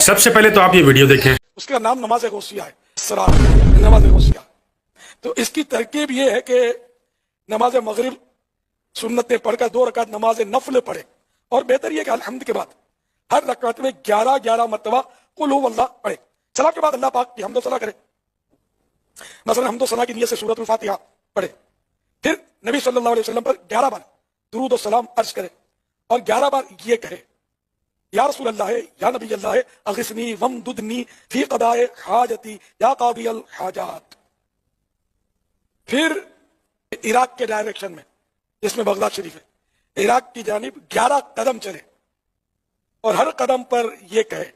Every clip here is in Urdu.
سب سے پہلے تو آپ یہ ویڈیو دیکھیں. اس کا نام نماز غوثیہ ہے. سرار نماز غوثیہ. تو اس کی ترکیب یہ ہے کہ نماز مغرب سنتیں پڑھ کر 2 رکعت نماز نفل پڑھے، اور بہتر یہ کہ الحمد کے بعد ہر رکعت میں 11 مرتبہ قل هو اللہ پڑھے. سلام کے بعد اللہ پاک کی حمد و ثنا کرے. مثلا حمد و ثنا کی نیت سے سورۃ الفاتحہ پڑھے. پھر نبی صلی اللہ علیہ وسلم پر 11 بار درود و سلام عرض کرے، اور 11 بار یہ کہے یا رسول اللہ یا نبی اللہ اغثنی وامددنی فی قضاء حاجتی یا قاضی الحاجات. پھر عراق کے ڈائریکشن میں، جس میں بغداد شریف ہے، عراق کی جانب 11 قدم چلے، اور ہر قدم پر یہ کہے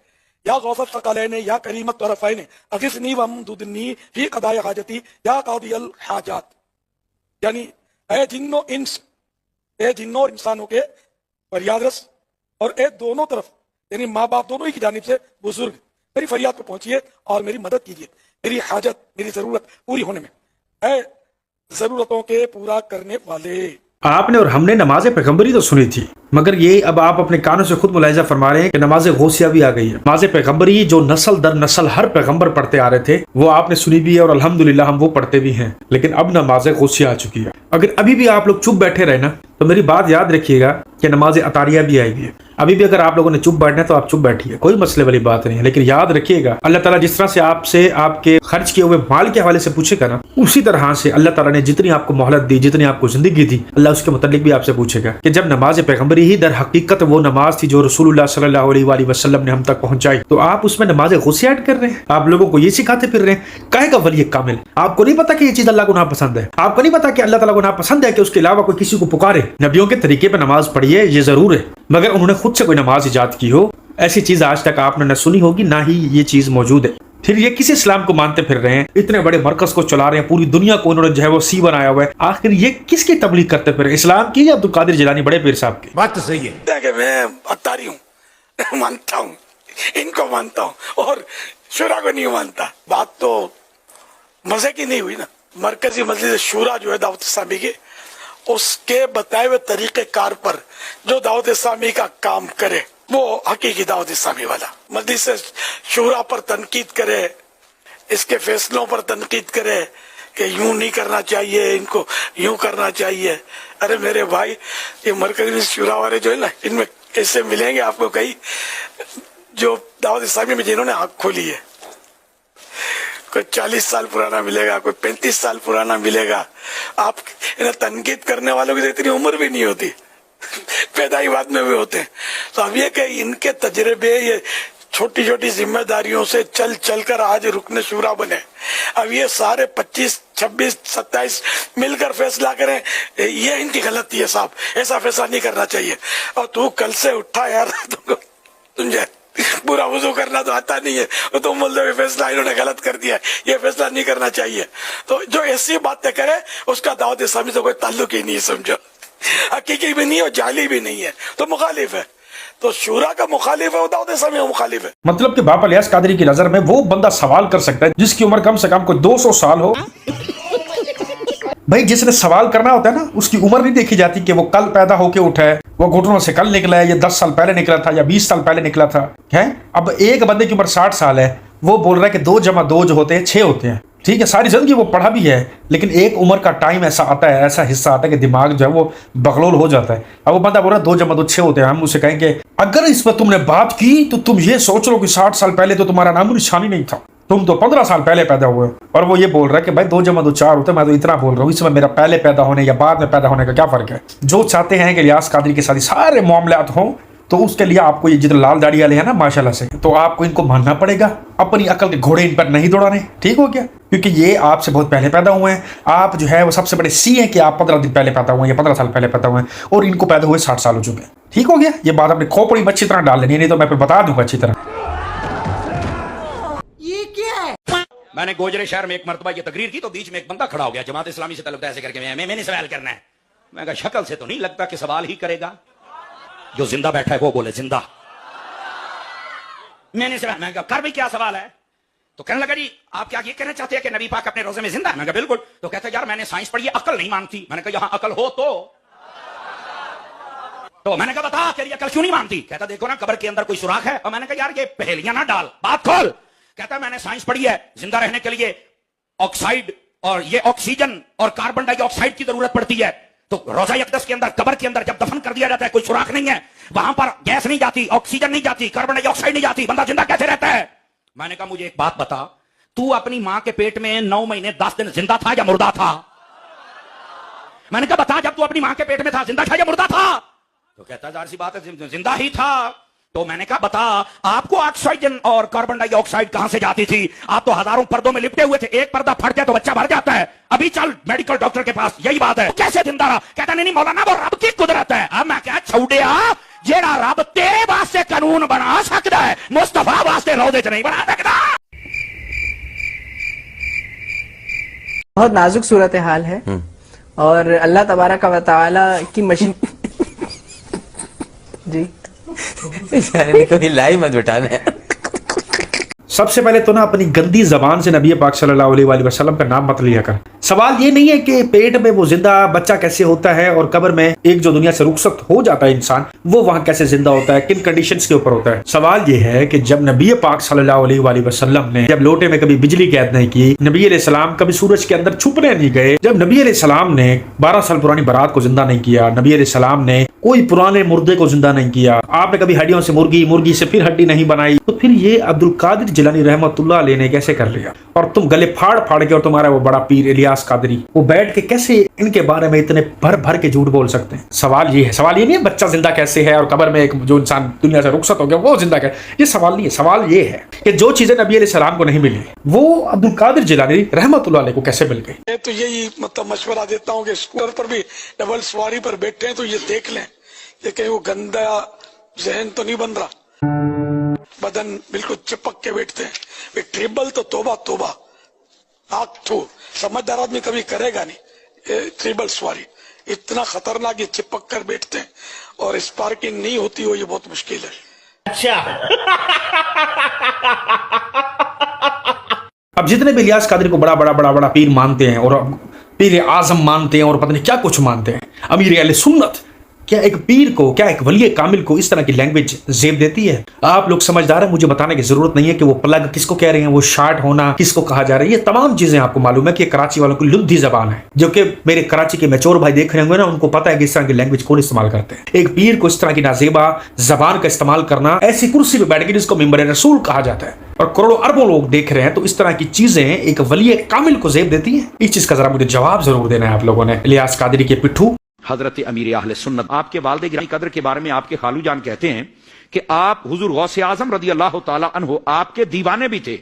یا غوث الثقلین یا کریم الطرفین اغثنی وامددنی فی قضاء حاجتی یا قاضی الحاجات. یعنی اے جنوں انسانوں کے فریاد رس، اور اے دونوں طرف یعنی ماں باپ دونوں ہی کی جانب سے بزرگ، میری فریاد کو پہنچیے اور میری مدد کیجیے، میری حاجت میری ضرورت پوری ہونے میں، اے ضرورتوں کے پورا کرنے والے. آپ نے اور ہم نے نماز پیغمبری تو سنی تھی، مگر یہ اب آپ اپنے کانوں سے خود ملاحظہ فرما رہے ہیں کہ نماز غوثیہ بھی آ گئی ہے. نماز پیغمبری جو نسل در نسل ہر پیغمبر پڑھتے آ رہے تھے، وہ آپ نے سنی بھی ہے، اور الحمدللہ ہم وہ پڑھتے بھی ہیں. لیکن اب نماز غوثیہ آ چکی ہے. اگر ابھی بھی آپ لوگ چپ بیٹھے رہے نا، تو میری بات یاد رکھیے گا کہ نماز عطاریہ بھی آئی بھی ہے. ابھی بھی اگر آپ لوگوں نے چپ بیٹھنا ہے تو آپ چپ بیٹھیے، کوئی مسئلے والی بات نہیں ہے. لیکن یاد رکھیے گا، اللہ تعالیٰ جس طرح سے آپ کے خرچ کیے ہوئے مال کے حوالے سے پوچھے گا نا، اسی طرح سے اللہ تعالیٰ نے جتنی آپ کو مہلت دی، جتنی آپ کو زندگی دی، اللہ اس کے متعلق بھی آپ سے پوچھے گا کہ جب نماز پیغمبری ہی در حقیقت وہ نماز تھی جو رسول اللہ صلی اللہ علیہ وآلہ وسلم نے ہم تک پہنچائی، تو آپ اس میں نماز غوثیہ ایڈ کر رہے ہیں. آپ لوگوں کو یہ سکھاتے پھر رہے ہیں. کہے گا ولی کامل، آپ کو نہیں پتا کہ یہ چیز اللہ کو ناپسند ہے؟ آپ کو نہیں پتا کہ اللہ تعالیٰ کو ناپسند ہے کہ اس کے علاوہ کوئی کسی کو پکارے؟ نبیوں کے طریقے پہ نماز پڑھیے، یہ ضرور ہے، مگر انہوں نے خود سے کوئی نماز ایجاد کی ہو، ایسی چیز آج تک آپ نے نہ سنی ہوگی، نہ ہی یہ چیز موجود ہے. پھر یہ کس اسلام کو مانتے پھر رہے ہیں؟ اتنے بڑے مرکز کو چلا رہے ہیں، پوری دنیا کو انہوں نے جو ہے وہ سی بنایا ہوا ہے. آخر یہ کس کی تبلیغ کرتے پھر، اسلام کی یا عبد القادر جیلانی بڑے پیر صاحب کی؟ بات تو صحیح ہے کہ میں اتاری ہوں، مانتا ہوں، ان کو مانتا ہوں اور شورا کو نہیں مانتا. بات تو مزے کی نہیں ہوئی نا. مرکزی مجلس شورا جو ہے دعوت اسلامی کی، اس کے بتائے ہوئے طریقہ کار پر جو دعوت اسلامی کا کام کرے وہ حقیقی دعوت اسلامی والا. مجلس شورا پر تنقید کرے، اس کے فیصلوں پر تنقید کرے کہ یوں نہیں کرنا چاہیے، ان کو یوں کرنا چاہیے. ارے میرے بھائی، یہ مرکزی شورا والے جو ہے نا، ان میں ایسے ملیں گے آپ کو کئی جو دعوت اسلامی میں جنہوں نے آنکھ کھولی ہے. کوئی 40 سال پرانا ملے گا، کوئی 35 سال پرانا ملے گا. آپ انہیں تنقید کرنے والوں کی اتنی عمر بھی نہیں ہوتی، پیدائی بعد میں بھی ہوتے ہیں. تو اب یہ کہ ان کے تجربے یہ چھوٹی چھوٹی ذمہ داریوں سے چل چل کر آج رکن شورا بنے. اب یہ سارے 25 26 27 مل کر فیصلہ کریں، یہ ان کی غلطی ہے صاحب. ایسا فیصلہ نہیں کرنا چاہیے. اور تو کل سے اٹھا یار، تجھے پورا وضو کرنا تو آتا نہیں ہے، وہ تو مولوی فیصلہ انہوں نے غلط کر دیا ہے، یہ فیصلہ نہیں کرنا چاہیے. تو جو ایسی باتیں کرے اس کا دعوت اسلامی سے کوئی تعلق ہی نہیں ہے، سمجھو. حقیقی بھی نہیں ہے اور جعلی بھی نہیں ہے، تو مخالف ہے. تو شورا کا مخالف ہے، وہ دعوت اسلامی کا مخالف ہے. مطلب کہ باپ الیاس قادری کی نظر میں وہ بندہ سوال کر سکتا ہے جس کی عمر کم سے کم کوئی 200 سال ہو. بھائی جس نے سوال کرنا ہوتا ہے نا، اس کی عمر نہیں دیکھی جاتی کہ وہ کل پیدا ہو کے اٹھا ہے، وہ گھٹنوں سے کل نکلا ہے، یا 10 سال پہلے نکلا تھا، یا 20 سال پہلے نکلا تھا. اب ایک بندے کی عمر 60 سال ہے، وہ بول رہا ہے کہ 2 جمع 2 جو ہوتے ہیں 6 ہوتے ہیں. ٹھیک ہے، ساری زندگی وہ پڑھا بھی ہے، لیکن ایک عمر کا ٹائم ایسا آتا ہے، ایسا حصہ آتا ہے کہ دماغ جو ہے وہ بغلول ہو جاتا ہے. اب وہ بندہ بول رہا ہے 2 جمع 2 6 ہوتے ہیں. ہم اسے کہیں کہ اگر اس پر تم نے بات کی تو تم یہ سوچ لو کہ 60 سال پہلے تو تمہارا نام و نشانی نہیں تھا، تم تو 15 سال پہلے پیدا ہوئے. اور وہ یہ بول رہا ہے کہ بھائی 2 جمع 2 4 ہوتے ہیں، میں تو اتنا بول رہا ہوں، اس میں میرا پہلے پیدا ہونے یا بعد میں پیدا ہونے کا کیا فرق ہے؟ جو چاہتے ہیں کہ الیاس قادری کے ساتھ سارے معاملات ہوں، تو اس کے لیے آپ کو یہ جتنے لال داڑھی والے ہیں نا ماشاءاللہ سے، تو آپ کو ان کو ماننا پڑے گا، اپنی عقل کے گھوڑے ان پر نہیں دوڑانے. ٹھیک ہو گیا؟ کیونکہ یہ آپ سے بہت پہلے پیدا ہوئے ہیں. آپ جو ہے وہ سب سے بڑے سی ہیں کہ آپ 15 دن پہلے پیدا ہوئے ہیں یا 15 سال پہلے پیدا ہوئے ہیں، اور ان کو پیدا ہوئے 60 سال ہو چکے ہیں. ٹھیک ہو گیا؟ یہ بات اپنی کھوپڑی میں اچھی طرح ڈال لینی، نہیں تو میں پھر بتا دوں گا اچھی طرح. میں نے گوجرے شہر میں ایک مرتبہ یہ تقریر کی تو بیچ میں ایک بندہ کھڑا ہو گیا جماعت اسلامی سے تعلق ایسے کر کے میں نے سوال کرنا ہے. میں کہا شکل سے تو نہیں لگتا کہ سوال ہی کرے گا، جو زندہ بیٹھا ہے وہ بولے زندہ. میں نے سوال، میں کہا کر بھی کیا سوال ہے؟ تو کہنے لگا جی آپ کیا یہ کہنا چاہتے ہیں کہ نبی پاک اپنے روزے میں زندہ ہے؟ میں کہا بالکل. تو کہتا ہے یار میں نے سائنس پڑھی ہے، عقل نہیں مانتی. میں نے کہا یہاں عقل ہو تو تو میں نے کہا بتا تیری عقل کیوں نہیں مانتی؟ کہتا دیکھو نا قبر کے اندر کوئی سوراخ ہے. اور میں نے کہا یار یہ پہیلیاں نہ ڈال, بات کھول. کہتا میں نے سائنس پڑھی ہے, زندہ رہنے کے لیے آکسائڈ اور یہ آکسیجن اور کاربن ڈائی آکسائڈ کی ضرورت پڑتی ہے. تو روزہ اقدس کے اندر قبر کے اندر جب دفن کر دیا جاتا ہے کوئی سوراخ نہیں ہے, وہاں پر گیس نہیں جاتی, آکسیجن نہیں جاتی, کاربن ڈائی آکسائڈ نہیں جاتی, بندہ زندہ کیسے رہتا ہے؟ میں نے کہا مجھے ایک بات بتا, تو اپنی ماں کے پیٹ میں 9 مہینے 10 دن زندہ تھا یا مردہ تھا؟ میں نے کہا بتا جب تو اپنی ماں کے پیٹ میں تھا زندہ تھا یا مردہ تھا؟ تو کہتا ظاہر سی بات ہے زندہ ہی تھا. تو میں نے کہا بتا آپ کو آکسیجن اور کاربن ڈائی آکسائڈ کہاں سے جاتی تھی؟ آپ تو ہزاروں پردوں میں لپٹے ہوئے تھے, ایک پردہ پھٹ جائے تو بچہ بھر جاتا ہے. ابھی چل میڈیکل ڈاکٹر کے پاس, یہی بات ہے. کیسے زندہ رہا؟ کہتا نہیں مولانا وہ رب کی قدرت ہے. اب میں کہا چھوڑیا جیڑا رب تیرے واسطے قانون بنا سکتا ہے مصطفیٰ واسطے روزے چ نہیں بنا سکتا. بہت نازک صورتحال ہے اور اللہ تبارک و تعالی کی مشین جی کوئی لائی مت بٹانا ہے. سب سے پہلے تو نا اپنی گندی زبان سے نبی پاک صلی اللہ علیہ وآلہ وسلم کا نام مت لیا کر. سوال یہ نہیں ہے کہ پیٹ میں وہ زندہ بچہ کیسے ہوتا ہے اور قبر میں ایک جو دنیا سے رخصت ہو جاتا ہے انسان وہ وہاں کیسے زندہ ہوتا ہے, کن کنڈیشنز کے اوپر ہوتا ہے. سوال یہ ہے کہ جب نبی پاک صلی اللہ علیہ وآلہ وسلم نے جب لوٹے میں کبھی بجلی قید نہیں کی, نبی علیہ السلام کبھی سورج کے اندر چھپنے نہیں گئے, جب نبی علیہ السلام نے 12 سال پرانی برات کو زندہ نہیں کیا, نبی علیہ السلام نے کوئی پرانے مردے کو زندہ نہیں کیا, آپ نے کبھی ہڈیوں سے مرغی سے پھر ہڈی نہیں بنائی, تو پھر یہ عبد القادر جیلانی رحمۃ اللہ علیہ نے کیسے کر لیا؟ اور تم گلے پھاڑ کے اور تمہارا وہ بڑا پیر الیاس قادری وہ بیٹھ کے کیسے ان کے بارے میں اتنے بھر کے جھوٹ بول سکتے ہیں؟ سوال یہ ہے, سوال یہ نہیں ہے بچہ زندہ کیسے ہے اور قبر میں ایک جو انسان دنیا سے رخصت ہو گیا وہ زندہ کیسے, یہ سوال نہیں ہے. سوال یہ ہے کہ جو چیزیں نبی علیہ السلام کو نہیں ملی وہ عبد القادر جیلانی رحمۃ اللہ علیہ کو کیسے مل گئی؟ میں تو یہی مطلب مشورہ دیتا ہوں کہ اسکوٹر پر بھی ڈبل سواری پر بیٹھے ہیں تو یہ دیکھ لیں کہ کہیں وہ گندا ذہن تو نہیں بن رہا, بدن بالکل چپک کے بیٹھتے ہیں. ٹریبل تو توبہ توبہ آگ تو سمجھدار آدمی کبھی کرے گا نہیں. ٹریبل سواری اتنا خطرناک, یہ چپک کر بیٹھتے ہیں اور اسپارکنگ نہیں ہوتی ہو, یہ بہت مشکل ہے. اب جتنے بھی الیاس قادری کو بڑا پیر مانتے ہیں اور پیر اعظم مانتے ہیں اور پتہ نہیں کیا کچھ مانتے ہیں, امیر اہل سنت, کیا ایک پیر کو, کیا ایک ولی کامل کو اس طرح کی لینگویج زیب دیتی ہے؟ آپ لوگ سمجھدار ہیں, مجھے بتانے کی ضرورت نہیں ہے کہ وہ پلگ کس کو کہہ رہے ہیں, وہ شارٹ ہونا کس کو کہا جا رہا ہے, یہ تمام چیزیں آپ کو معلوم ہے کہ کراچی والوں کی لدھی زبان ہے. جو کہ میرے کراچی کے میچور بھائی دیکھ رہے ہوں گے نا, ان کو پتا ہے کہ اس طرح کی لینگویج کون استعمال کرتے ہیں. ایک پیر کو اس طرح کی نازیبا زبان کا استعمال کرنا, ایسی کرسی پہ بیٹھ کے جس کو ممبر رسول کہا جاتا ہے اور کروڑوں اربوں لوگ دیکھ رہے ہیں, تو اس طرح کی چیزیں ایک ولی کامل کو زیب دیتی ہیں. اس چیز کا ذرا مجھے جواب ضرور دینا ہے آپ لوگوں نے. الیاس قادری کے پٹھو حضرت امیر اہل سنت آپ کے والد گرامی قدر کے بارے میں آپ کے خالو جان کہتے ہیں کہ آپ حضور غوث اعظم رضی اللہ تعالی عنہ آپ کے دیوانے بھی تھے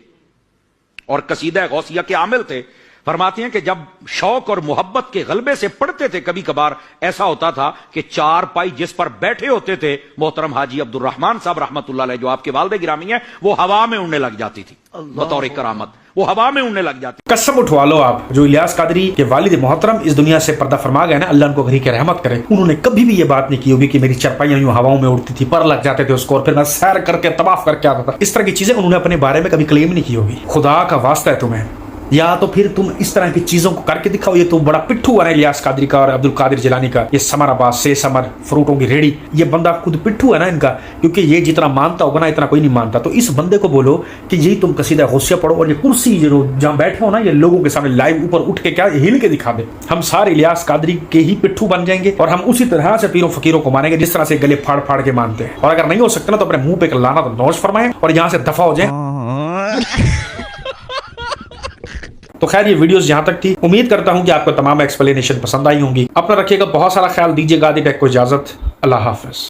اور قصیدہ غوثیہ کے عامل تھے. فرماتے ہیں کہ جب شوق اور محبت کے غلبے سے پڑھتے تھے کبھی کبھار ایسا ہوتا تھا کہ چار پائی جس پر بیٹھے ہوتے تھے محترم حاجی عبد الرحمان صاحب رحمۃ اللہ علیہ جو آپ کے والد گرامی ہیں, وہ ہوا میں اڑنے لگ جاتی تھی بطور کرامت, وہ ہوا میں اڑنے لگ جاتی. قسم اٹھوا لو آپ, جو الیاس قادری کے والد محترم اس دنیا سے پردہ فرما گئے نا, اللہ ان کو گھری کے رحمت کرے, انہوں نے کبھی بھی یہ بات نہیں کی ہوگی کہ میری چرپائیاں یوں ہواؤں میں اڑتی تھی, پر لگ جاتے تھے اس کو اور پھر میں سیر کر کے طواف کر کے آتا تھا. اس طرح کی چیزیں انہوں نے اپنے بارے میں کبھی کلیم نہیں کی ہوگی. خدا کا واسطہ ہے تمہیں, یا تو پھر تم اس طرح کی چیزوں کو کر کے دکھاؤ. یہ تو بڑا پٹھو ہے الیاس قادری کا اور عبد القادر جیلانی کا, یہ سمر آباد سے سمر فروٹوں کی ریڑھی, یہ بندہ خود پٹھو ہے نا ان کا, کیونکہ یہ جتنا مانتا ہوگا نا اتنا کوئی نہیں مانتا. تو اس بندے کو بولو کہ یہی تم قصیدہ غوثیہ پڑھو اور یہ کرسی جو جہاں بیٹھے ہو نا, یہ لوگوں کے سامنے لائیو اوپر اٹھ کے کیا ہل کے دکھا دے. ہم سارے الیاس قادری کے ہی پٹھو بن جائیں گے اور ہم اسی طرح سے پیروں فقیروں کو مانیں گے جس طرح سے گلے پھاڑ کے مانتے ہیں. اور اگر نہیں ہو سکتے نا تو اپنے منہ پہ لعنت نوش فرمائیں اور یہاں سے دفع ہو جائیں. تو خیر یہ ویڈیوز یہاں تک تھی, امید کرتا ہوں کہ آپ کو تمام ایکسپلینیشن پسند آئی ہوں گی. اپنا رکھیے گا بہت سارا خیال, دیجیے گا. ٹیک کو اجازت, اللہ حافظ.